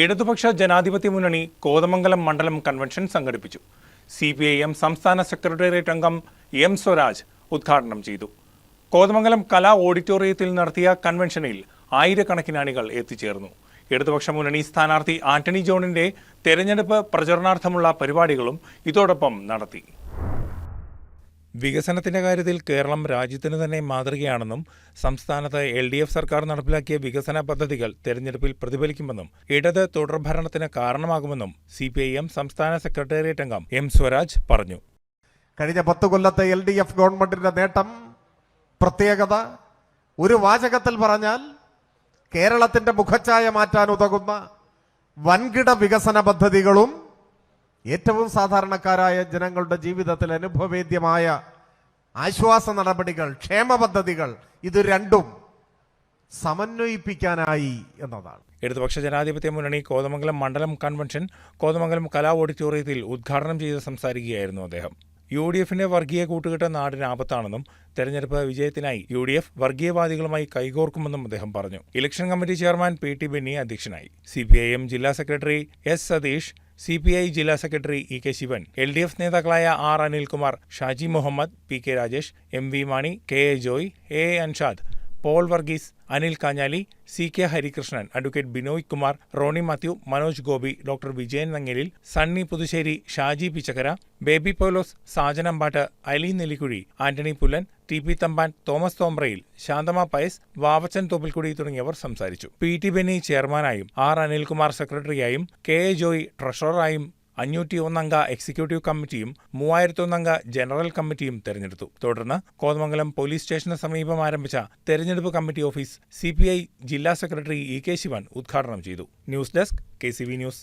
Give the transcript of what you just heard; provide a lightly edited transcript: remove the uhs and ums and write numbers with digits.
ഇടതുപക്ഷ ജനാധിപത്യ മുന്നണി കോതമംഗലം മണ്ഡലം കൺവെൻഷൻ സംഘടിപ്പിച്ചു. CPIM സംസ്ഥാന സെക്രട്ടേറിയറ്റ് അംഗം M. സ്വരാജ് ഉദ്ഘാടനം ചെയ്തു. കോതമംഗലം കലാ ഓഡിറ്റോറിയത്തിൽ നടത്തിയ കൺവെൻഷനിൽ ആയിരക്കണക്കിന് അണികൾ എത്തിച്ചേർന്നു. ഇടതുപക്ഷ മുന്നണി സ്ഥാനാർത്ഥി ആന്റണി ജോണിന്റെ തെരഞ്ഞെടുപ്പ് പ്രചരണാർത്ഥമുള്ള പരിപാടികളും ഇതോടൊപ്പം നടത്തി. വികസനത്തിന്റെ കാര്യത്തിൽ കേരളം രാജ്യത്തിന് തന്നെ മാതൃകയാണെന്നും സംസ്ഥാനത്ത് LDF സർക്കാർ നടപ്പിലാക്കിയ വികസന പദ്ധതികൾ തെരഞ്ഞെടുപ്പിൽ പ്രതിഫലിക്കുമെന്നും ഇടത് തുടർഭരണത്തിന് കാരണമാകുമെന്നും CPIM സംസ്ഥാന സെക്രട്ടേറിയറ്റ് അംഗം M. സ്വരാജ് പറഞ്ഞു. കഴിഞ്ഞ 10 കൊല്ലത്തെ LDF ഗവൺമെന്റിന്റെ നേട്ടം, പ്രത്യേകത ഒരു വാചകത്തിൽ പറഞ്ഞാൽ കേരളത്തിന്റെ മുഖച്ഛായ മാറ്റാൻ ഉതകുന്ന വൻകിട വികസന പദ്ധതികളും ഏറ്റവും സാധാരണക്കാരായ ജനങ്ങളുടെ ജീവിതത്തിൽ അനുഭവവേദ്യമായ ആശ്വാസ നടപടികൾ, ക്ഷേമ പദ്ധതികൾ, ഇത് രണ്ടും സമന്വയിപ്പിക്കാനായി എന്നതാണ്. ഇടതുപക്ഷ ജനാധിപത്യ മുന്നണി കോതമംഗലം മണ്ഡലം കൺവെൻഷൻ കോതമംഗലം കലാ ഓഡിറ്റോറിയത്തിൽ ഉദ്ഘാടനം ചെയ്ത് സംസാരിക്കുകയായിരുന്നു അദ്ദേഹം. UDFന്റെ വർഗീയ കൂട്ടുകെട്ട് നാടിന് ആപത്താണെന്നും തെരഞ്ഞെടുപ്പ് വിജയത്തിനായി UDF വർഗീയവാദികളുമായി കൈകോർക്കുമെന്നും അദ്ദേഹം പറഞ്ഞു. Election committee chairman PT Benny അധ്യക്ഷനായി. CPIM ജില്ലാ സെക്രട്ടറി S. സതീഷ്, CPI ജില്ലാ സെക്രട്ടറി EK ശിവൻ, LDF നേതാക്കളായ R. Anilkumar, Shaji Muhammad, PK Rajesh, MV Mani, KA Joy, AA Anshad, Paul Varghese, Anil Kanjali, CK Harikrishnan, advocate Binoy Kumar, Roni Mathew, Manoj Gopi, doctor Vijayan Nangelil, Sunny Puthussery, Shaji Pichakkara, Baby Paulose, Sajan Ambattu, Ali Nellikuzhi, Antony Pullan, TP Thampan, Thomas Thombrayil, Santhama Pius, Vavachan Thoppilkudy തുടങ്ങിയവർ സംസാരിച്ചു. PT Benny ചെയർമാനായും R. Anilkumar സെക്രട്ടറിയായും KA Joy ട്രഷററായും 501 അംഗ എക്സിക്യൂട്ടീവ് കമ്മിറ്റിയും 3001 അംഗ ജനറൽ കമ്മിറ്റിയും തെരഞ്ഞെടുത്തു. തുടർന്ന് കോതമംഗലം പോലീസ് സ്റ്റേഷന് സമീപം ആരംഭിച്ച തെരഞ്ഞെടുപ്പ് കമ്മിറ്റി ഓഫീസ് CPI ജില്ലാ സെക്രട്ടറി EK ശിവൻ ഉദ്ഘാടനം ചെയ്തു. News desk KCV news.